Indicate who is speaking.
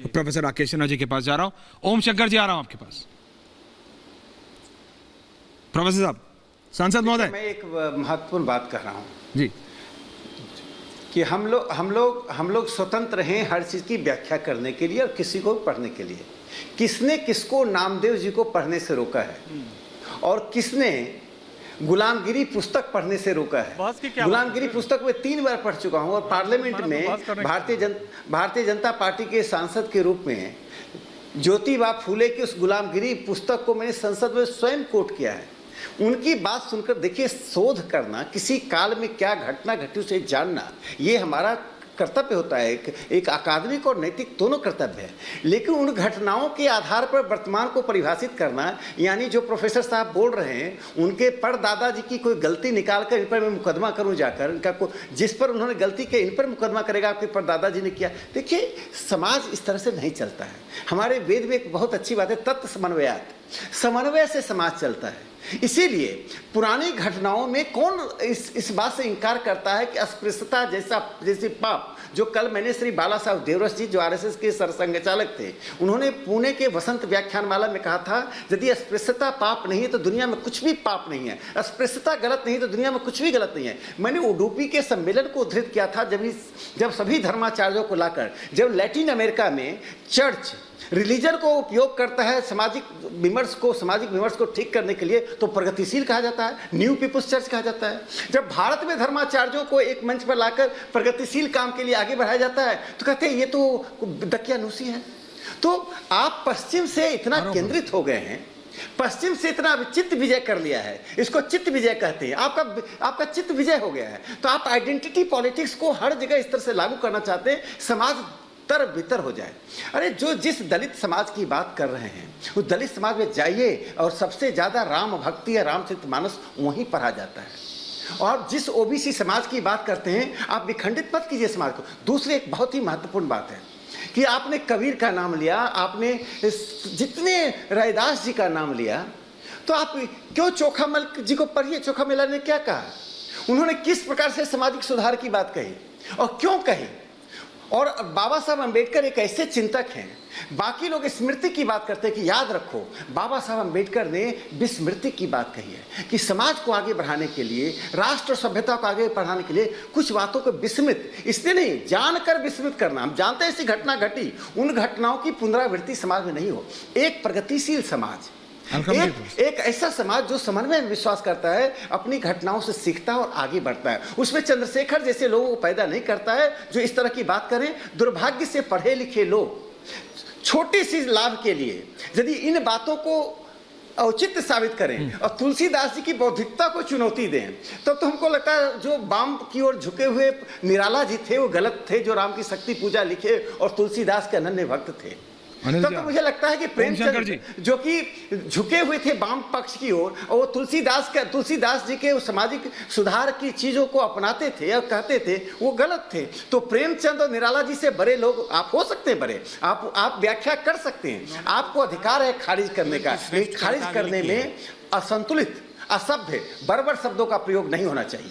Speaker 1: Professor Rakesh Sinha ji के पास जा रहा हूं। ओम शंकर जी, आ रहा हूं आपके पास। प्रोफेसर साहब, सांसद महोदय,
Speaker 2: मैं एक महत्वपूर्ण बात कर रहा हूं
Speaker 1: जी
Speaker 2: कि हम लोग स्वतंत्र हैं हर चीज की व्याख्या करने के लिए और किसी को पढ़ने के लिए। किसने किसको नामदेव जी को पढ़ने से रोका है और किसने गुलामगिरी पुस्तक पढ़ने से रोका है? गुलामगिरी पुस्तक में 3 बार पढ़ चुका हूं और पार्लियामेंट में भारतीय जनता पार्टी के सांसद के रूप में ज्योतिबा फूले की उस गुलामगिरी पुस्तक को मैंने संसद में स्वयं कोट किया है। उनकी बात सुनकर देखिए, शोध करना, किसी काल में क्या घटना घटी उसे जानना, ये हमारा कर्तव्य होता है। एक अकादमिक और नैतिक दोनों कर्तव्य है। लेकिन उन घटनाओं के आधार पर वर्तमान को परिभाषित करना, यानी जो प्रोफेसर साहब बोल रहे हैं उनके परदादा जी की कोई गलती निकाल कर इन पर मैं मुकदमा करूं जाकर, इनका जिस पर उन्होंने गलती की इन पर मुकदमा करेगा आपके परदादा जी ने किया। देखिए, समाज इस तरह से नहीं चलता है। हमारे वेद में एक बहुत अच्छी बात है, तत्व समन्वयात, समन्वय से समाज चलता है। इसीलिए पुरानी घटनाओं में कौन इस बात से इनकार करता है कि अस्पृश्यता जैसे पाप, जो कल मैंने श्री बाला साहब देवरस जी जो आरएसएस के सरसंघचालक थे, उन्होंने पुणे के वसंत व्याख्यानमाला में कहा था, यदि अस्पृश्यता पाप नहीं है तो दुनिया में कुछ भी पाप नहीं है, अस्पृश्यता गलत नहीं तो दुनिया में कुछ भी गलत नहीं है। मैंने उडुपी के सम्मेलन को उद्धृत किया था जब सभी धर्माचार्यों को लाकर, जब लैटिन अमेरिका में चर्च रिलीजन को उपयोग करता है सामाजिक विमर्श को ठीक करने के लिए, तो प्रगतिशील कहा जाता है, न्यू पीपुल्स चर्च कहा जाता है। जब भारत में धर्माचार्यों को एक मंच पर लाकर प्रगतिशील काम के लिए आगे बढ़ाया जाता है तो कहते हैं ये तो दकियानूसी है। तो आप पश्चिम से इतना केंद्रित हो गए हैं, पश्चिम से इतना चित्त विजय कर लिया है, इसको चित्त विजय कहते हैं, आपका चित्त विजय हो गया है। तो आप आइडेंटिटी पॉलिटिक्स को हर जगह इस तरह से लागू करना चाहते हैं, समाज तर बितर हो जाए। अरे जो जिस दलित समाज की बात कर रहे हैं उस दलित समाज में जाइए और सबसे ज्यादा राम भक्ति या रामचरितमानस वहीं पढ़ा जाता है। और जिस ओबीसी समाज की बात करते हैं, आप विखंडित मत कीजिए समाज को। दूसरी एक बहुत ही महत्वपूर्ण बात है कि आपने कबीर का नाम लिया, आपने जितने रैदास जी का नाम लिया, तो आप क्यों चोखामल जी को पढ़िए। चोखामेला ने क्या कहा, उन्होंने किस प्रकार से सामाजिक सुधार की बात कही और क्यों कही। और बाबा साहब अम्बेडकर एक ऐसे चिंतक हैं, बाकी लोग स्मृति की बात करते हैं कि याद रखो, बाबा साहब अम्बेडकर ने विस्मृति की बात कही है कि समाज को आगे बढ़ाने के लिए, राष्ट्र और सभ्यता को आगे बढ़ाने के लिए कुछ बातों को विस्मृत, इसलिए नहीं जानकर विस्मृत करना। हम जानते हैं ऐसी घटना घटी, उन घटनाओं की पुनरावृत्ति समाज में नहीं हो। एक प्रगतिशील समाज, एक ऐसा समाज जो समन्वय में विश्वास करता है, अपनी घटनाओं से सीखता है और आगे बढ़ता है, उसमें चंद्रशेखर जैसे लोगों को पैदा नहीं करता है जो इस तरह की बात करें। दुर्भाग्य से पढ़े लिखे लोग छोटी सी लाभ के लिए यदि इन बातों को औचित्य साबित करें और तुलसीदास जी की बौद्धिकता को चुनौती दें, तब तो हमको लगता है जो वाम की ओर झुके हुए निराला जी थे वो गलत थे, जो राम की शक्ति पूजा लिखे और तुलसीदास के अनन्य भक्त थे। तब तो मुझे लगता है कि प्रेमचंद जो कि झुके हुए थे वाम पक्ष की ओर, और वो तुलसीदास जी के सामाजिक सुधार की चीजों को अपनाते थे और कहते थे, वो गलत थे। तो प्रेमचंद और निराला जी से बड़े लोग आप हो सकते हैं, बड़े आप व्याख्या कर सकते हैं, आपको अधिकार है खारिज करने का, लेकिन खारिज करने में असंतुलित, असभ्य, बर्बर शब्दों का प्रयोग नहीं होना चाहिए।